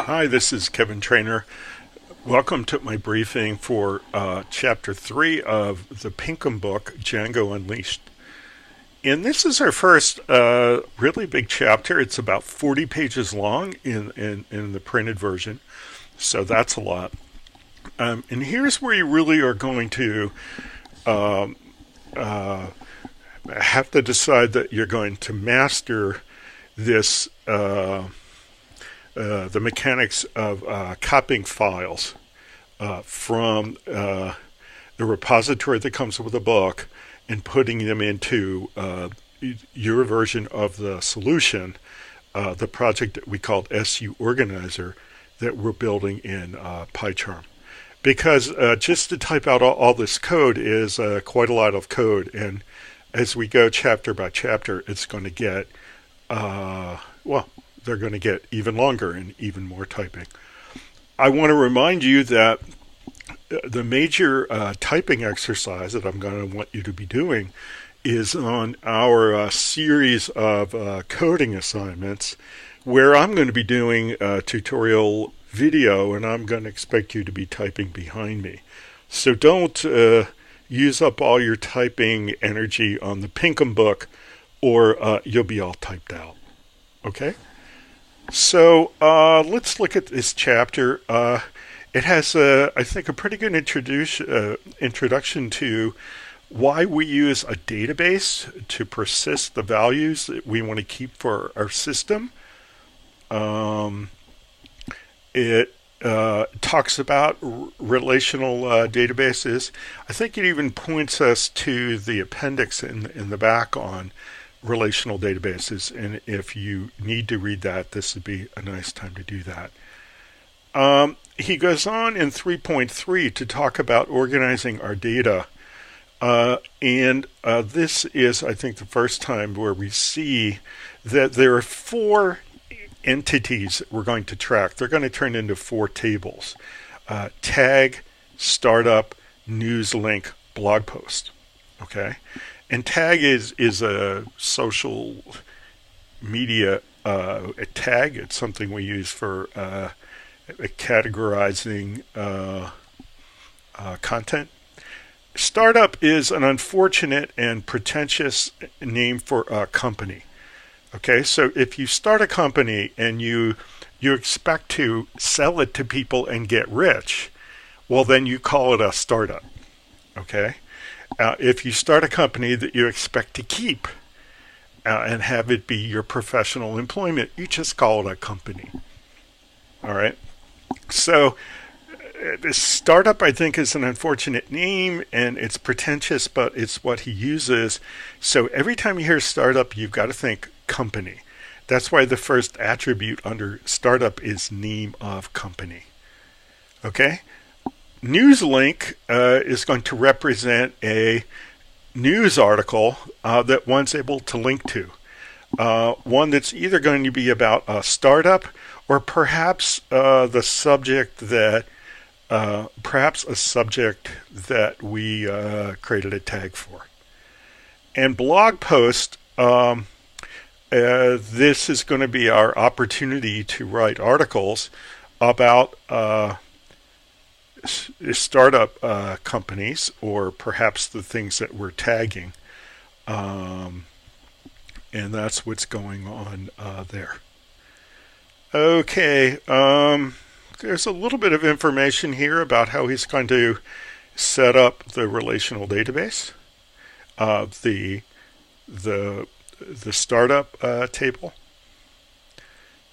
Hi, this is Kevin Trainer. Welcome to my briefing for Chapter 3 of the Pinkham book, Django Unleashed. And this is our first really big chapter. It's about 40 pages long in the printed version, so that's a lot. And here's where you really are going to um, uh, have to decide that you're going to master this. The mechanics of copying files from the repository that comes with a book and putting them into your version of the solution, the project that we called SU Organizer that we're building in PyCharm. Because just to type out all this code is quite a lot of code, and as we go chapter by chapter, it's going to get, well, they're going to get even longer and even more typing. I want to remind you that the major typing exercise that I'm going to want you to be doing is on our series of coding assignments, where I'm going to be doing a tutorial video and I'm going to expect you to be typing behind me. So don't use up all your typing energy on the Pinkham book, or you'll be all typed out. Okay? So let's look at this chapter. It has, I think, a pretty good introduction to why we use a database to persist the values that we want to keep for our system. It talks about relational databases. I think it even points us to the appendix in the back on relational databases, and if you need to read that, this would be a nice time to do that. He goes on in 3.3 to talk about organizing our data, and this is, I think, the first time where we see that there are four entities that we're going to track. They're going to turn into four tables: tag, startup, news link, blog post. Okay? And tag is a social media a tag. It's something we use for categorizing content. Startup is an unfortunate and pretentious name for a company. Okay, so if you start a company and you expect to sell it to people and get rich, well, then you call it a startup. Okay? If you start a company that you expect to keep and have it be your professional employment, you just call it a company. All right? So this startup, I think, is an unfortunate name, and it's pretentious, but it's what he uses. So every time you hear startup, you've got to think company. That's why the first attribute under startup is name of company. Okay? Newslink is going to represent a news article that one's able to link to. One that's either going to be about a startup or perhaps the subject that perhaps a subject that we created a tag for. And blog post, this is going to be our opportunity to write articles about startup companies, or perhaps the things that we're tagging, and that's what's going on there. Okay, there's a little bit of information here about how he's going to set up the relational database, the startup table.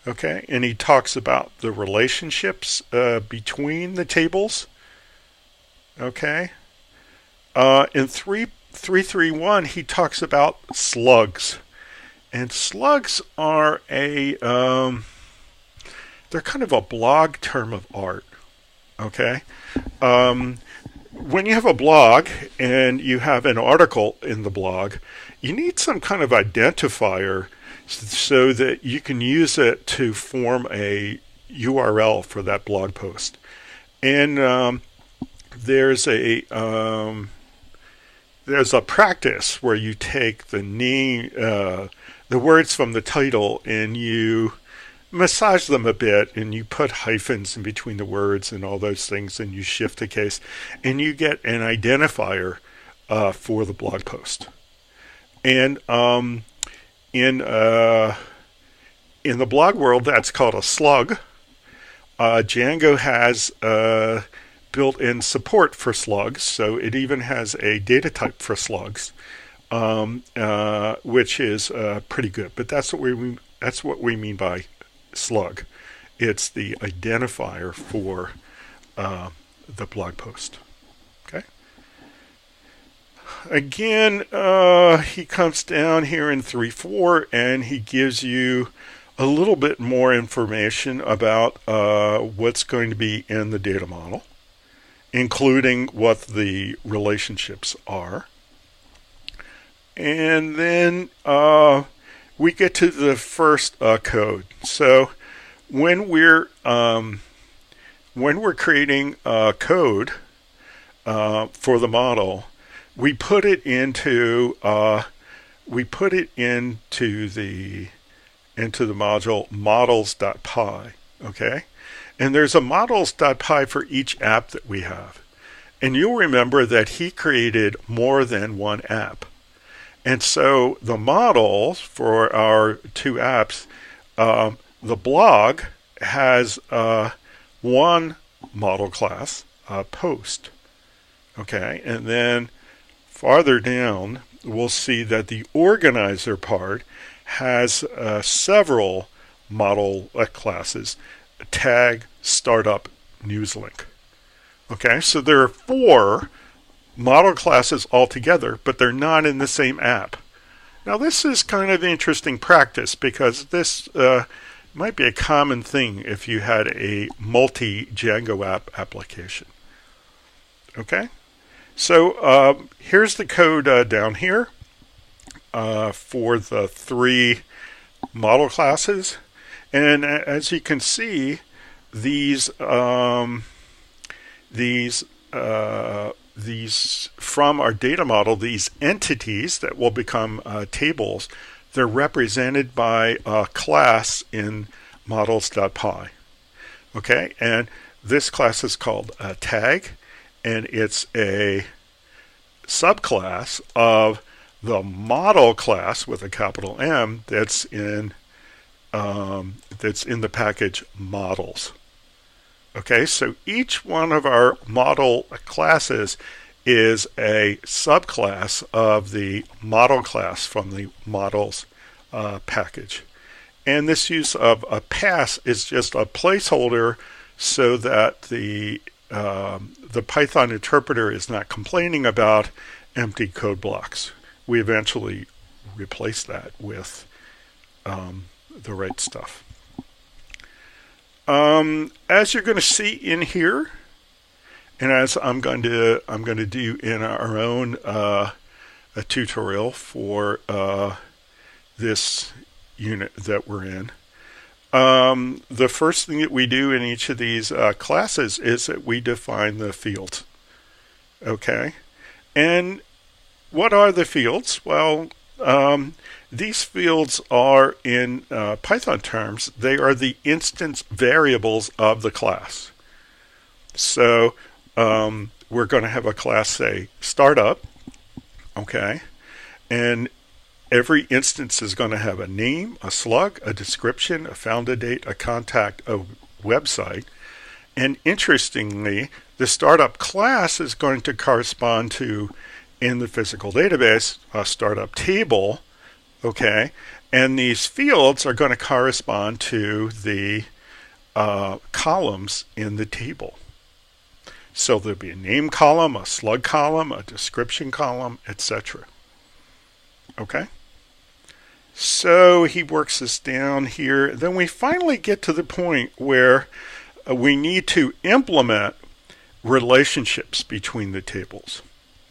Okay, and he talks about the relationships between the tables. Okay, in 3.3.1 he talks about slugs, and slugs are they're kind of a blog term of art. Okay, when you have a blog and you have an article in the blog, you need some kind of identifier so that you can use it to form a URL for that blog post. And there's a practice where you take the name, the words from the title, and you massage them a bit, and you put hyphens in between the words and all those things, and you shift the case, and you get an identifier for the blog post. And in the blog world, that's called a slug. Django has built-in support for slugs, so it even has a data type for slugs, which is pretty good. But that's what we mean by slug. It's the identifier for the blog post. Okay. Again, he comes down here in 3.4 and he gives you a little bit more information about what's going to be in the data model, including what the relationships are. And then we get to the first code. So when we're creating code for the model, we put it into the module models.py. Okay, and there's a models.py for each app that we have, and you'll remember that he created more than one app. And so the models for our two apps, the blog has one model class, post. Okay, and then farther down, we'll see that the organizer part has several model classes: tag, startup, newslink. Okay, so there are 4 model classes altogether, but they're not in the same app. Now this is kind of interesting practice, because this might be a common thing if you had a multi-Django app application. Okay, so here's the code down here for the 3 model classes, and as you can see, these from our data model, these entities that will become tables, they're represented by a class in models.py. Okay, and this class is called tag, and it's a subclass of the model class with a capital M that's in the package models. Okay, so each one of our model classes is a subclass of the model class from the models package. And this use of a pass is just a placeholder so that the Python interpreter is not complaining about empty code blocks. We eventually replace that with the right stuff. As you're going to see in here, and as I'm going to do in our own a tutorial for this unit that we're in, the first thing that we do in each of these classes is that we define the fields. Okay, and what are the fields? Well, these fields are, in Python terms, they are the instance variables of the class. So we're going to have a class, say, startup, okay, and every instance is going to have a name, a slug, a description, a founded date, a contact, a website. And interestingly, the startup class is going to correspond to, in the physical database, a startup table, okay, and these fields are going to correspond to the columns in the table. So there'll be a name column, a slug column, a description column, etc. Okay, so he works this down here. Then we finally get to the point where we need to implement relationships between the tables.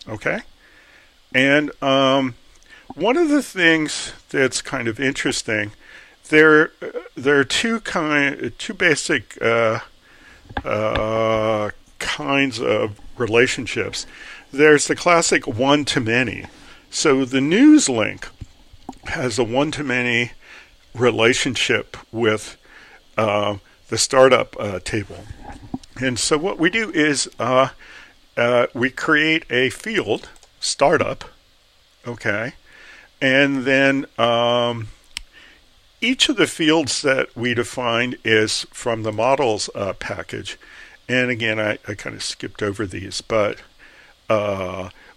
Okay, and one of the things that's kind of interesting, there are two basic kinds of relationships. There's the classic one-to-many. So the news link has a one-to-many relationship with the startup table. And so what we do is we create a field, startup, okay, and then each of the fields that we defined is from the models package. And again, I kind of skipped over these, but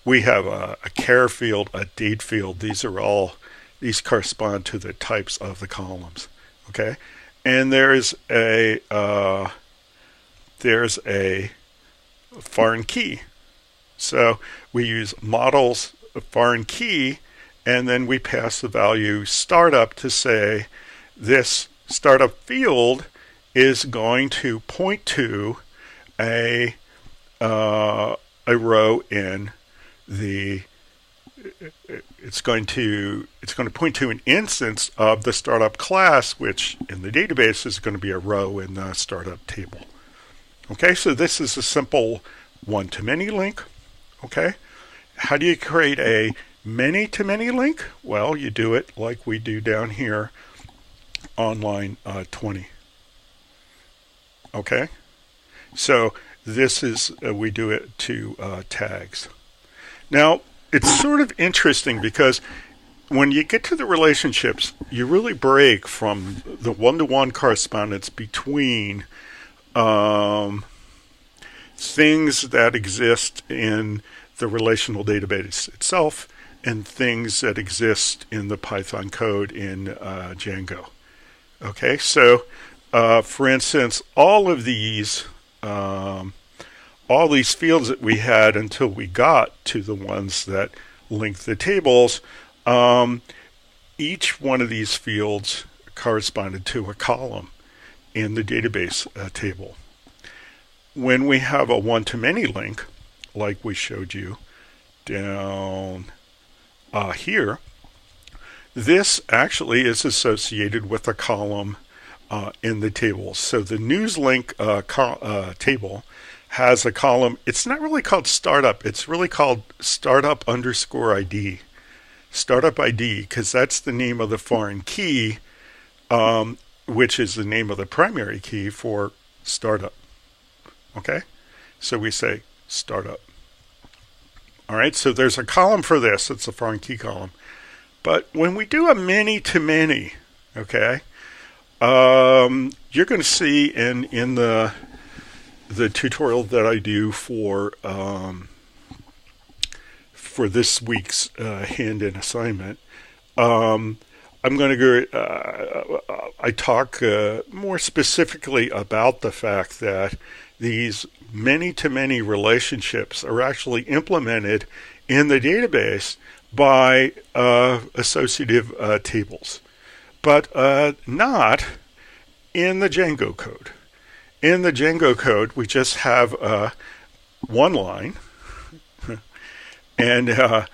we have a char field, a date field. These correspond to the types of the columns, okay? And there's a foreign key. So we use models foreign key, and then we pass the value startup to say this startup field is going to point to a row in the. It's going to point to an instance of the startup class, which in the database is going to be a row in the startup table. Okay, so this is a simple one-to-many link. Okay, how do you create a many-to-many link? Well, you do it like we do down here on line 20. Okay, so this is we do it to tags. Now, it's sort of interesting because when you get to the relationships, you really break from the one-to-one correspondence between things that exist in the relational database itself and things that exist in the Python code in Django. Okay, so for instance, all these fields that we had until we got to the ones that link the tables, each one of these fields corresponded to a column in the database table. When we have a one-to-many link, like we showed you down here, this actually is associated with a column in the table. So the news link table has a column. It's not really called startup. It's really called startup underscore ID. Startup ID, because that's the name of the foreign key, which is the name of the primary key for startup. Okay? So we say startup. All right, so there's a column for this. It's a foreign key column. But when we do a many-to-many, okay, you're going to see in the tutorial that I do for this week's hand-in assignment, I'm going to go. I talk more specifically about the fact that these many-to-many relationships are actually implemented in the database by associative tables, but not in the Django code. In the Django code, we just have one line, and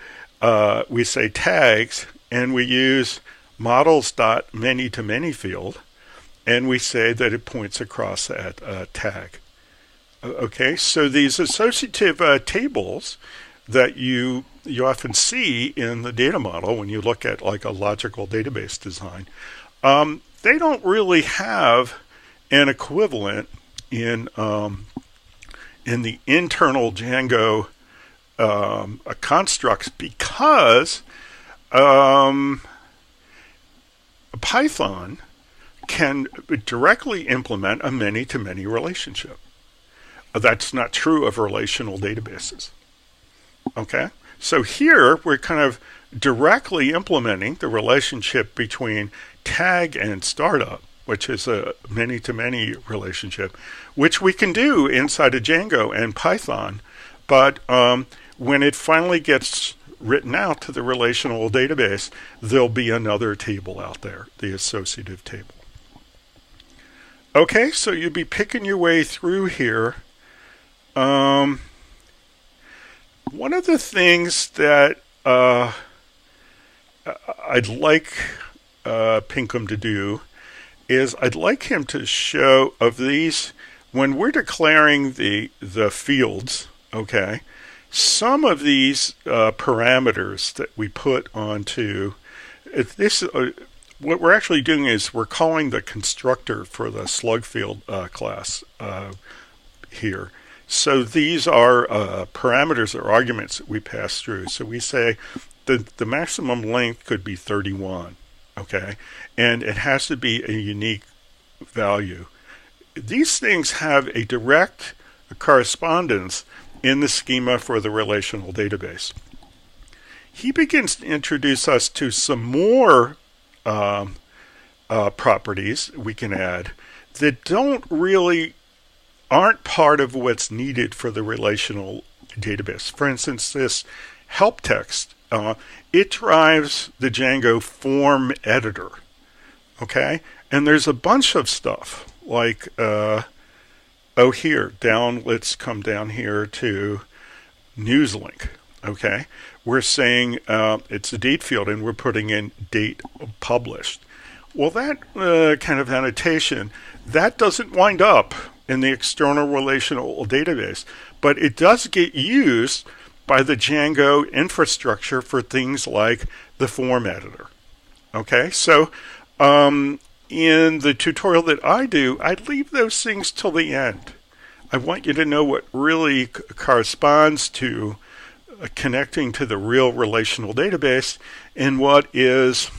we say tags, and we use models.many-to-many field, and we say that it points across that tag. Okay, so these associative tables that you often see in the data model when you look at like a logical database design, they don't really have an equivalent in the internal Django constructs because Python can directly implement a many-to-many relationship. That's not true of relational databases. Okay, so here we're kind of directly implementing the relationship between tag and startup, which is a many-to-many relationship, which we can do inside of Django and Python, but when it finally gets written out to the relational database, there'll be another table out there, the associative table. Okay, so you'll be picking your way through here. One of the things that I'd like Pinkham to do is I'd like him to show of these, when we're declaring the fields, okay, some of these parameters that we put onto this what we're actually doing is we're calling the constructor for the slug field class here. So these are parameters or arguments that we pass through. So we say the maximum length could be 31, okay? And it has to be a unique value. These things have a direct correspondence in the schema for the relational database. He begins to introduce us to some more properties we can add that aren't part of what's needed for the relational database. For instance, this help text, it drives the Django form editor, okay? And there's a bunch of stuff like, let's come down here to newslink, okay? We're saying it's a date field and we're putting in date published. Well, that kind of annotation, that doesn't wind up in the external relational database, but it does get used by the Django infrastructure for things like the form editor. Okay, so in the tutorial that I do, I leave those things till the end. I want you to know what really corresponds to connecting to the real relational database and what is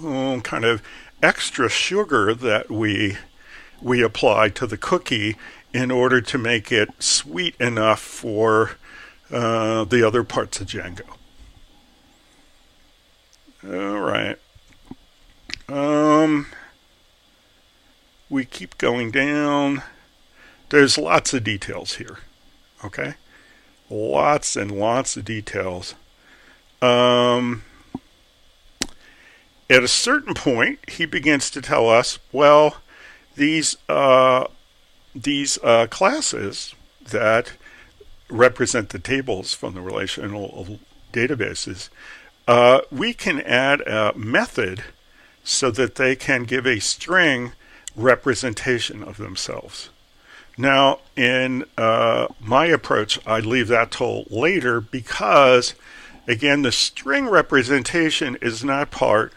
kind of extra sugar that we apply to the cookie in order to make it sweet enough for the other parts of Django. All right. We keep going down. There's lots of details here. Okay? Lots and lots of details. At a certain point, he begins to tell us, well, these classes that represent the tables from the relational databases, we can add a method so that they can give a string representation of themselves. Now, in my approach, I leave that till later because, again, the string representation is not part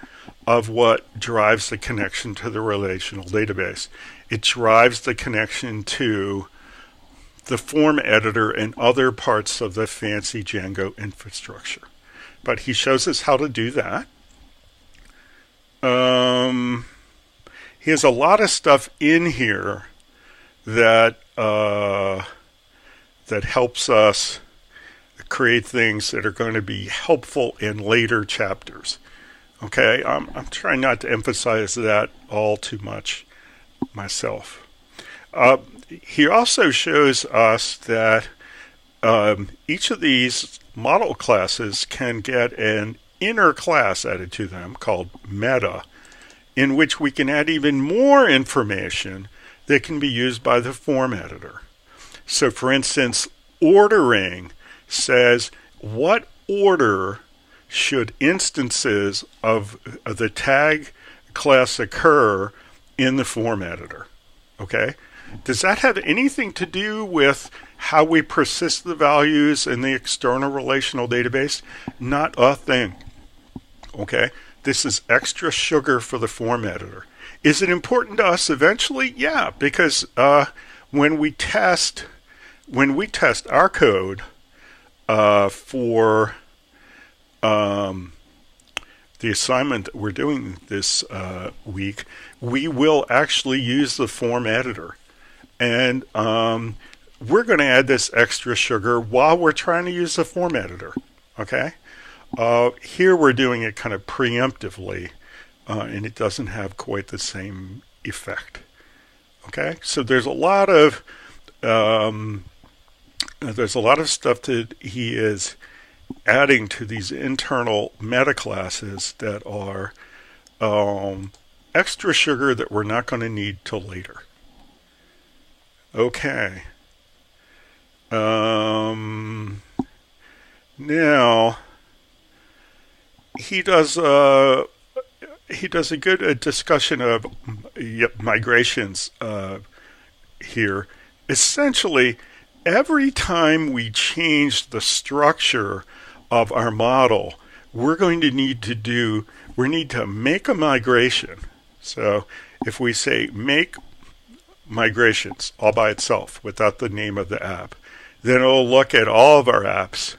of what drives the connection to the relational database. It drives the connection to the form editor and other parts of the fancy Django infrastructure. But he shows us how to do that. He has a lot of stuff in here that helps us create things that are going to be helpful in later chapters. Okay, I'm trying not to emphasize that all too much myself. He also shows us that each of these model classes can get an inner class added to them called meta, in which we can add even more information that can be used by the form editor. So for instance, ordering says what order should instances of the tag class occur in the form editor. Okay? Does that have anything to do with how we persist the values in the external relational database? Not a thing. Okay? This is extra sugar for the form editor. Is it important to us eventually? Yeah, because when we test our code for the assignment that we're doing this week, we will actually use the form editor. And we're going to add this extra sugar while we're trying to use the form editor. Okay? Here we're doing it kind of preemptively, and it doesn't have quite the same effect. Okay? So there's a lot of stuff that he is adding to these internal meta classes that are extra sugar that we're not going to need till later. Okay. Now he does a good discussion of migrations here. Essentially, every time we change the structure of our model, we're going to need to make a migration. So if we say make migrations all by itself without the name of the app, then it'll look at all of our apps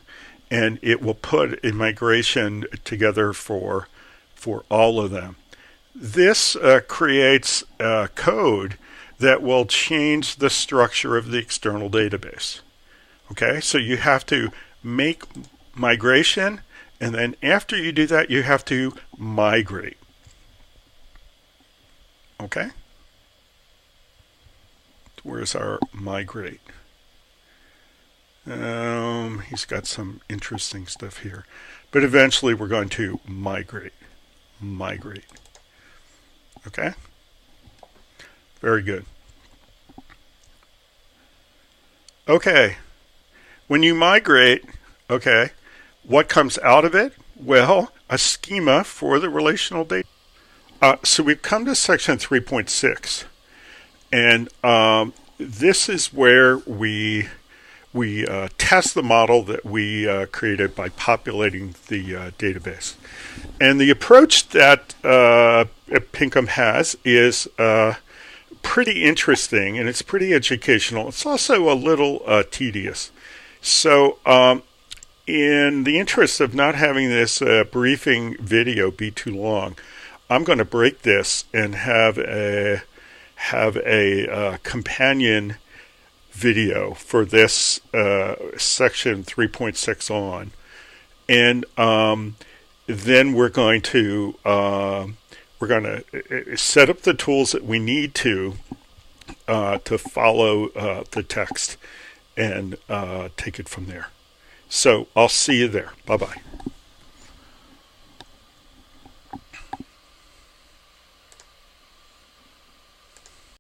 and it will put a migration together for all of them. This creates code that will change the structure of the external database. Okay, so you have to make migration, and then after you do that, you have to migrate. Okay? Where's our migrate? He's got some interesting stuff here. But eventually we're going to migrate. Migrate. Okay? Very good. Okay. When you migrate, okay, what comes out of it? Well, a schema for the relational data. So we've come to section 3.6. And this is where we test the model that we created by populating the database. And the approach that Pinkham has is pretty interesting, and it's pretty educational. It's also a little tedious. So in the interest of not having this briefing video be too long, I'm going to break this and have a companion video for this section 3.6 on, and then we're going to set up the tools that we need to follow the text and take it from there. So I'll see you there. Bye bye.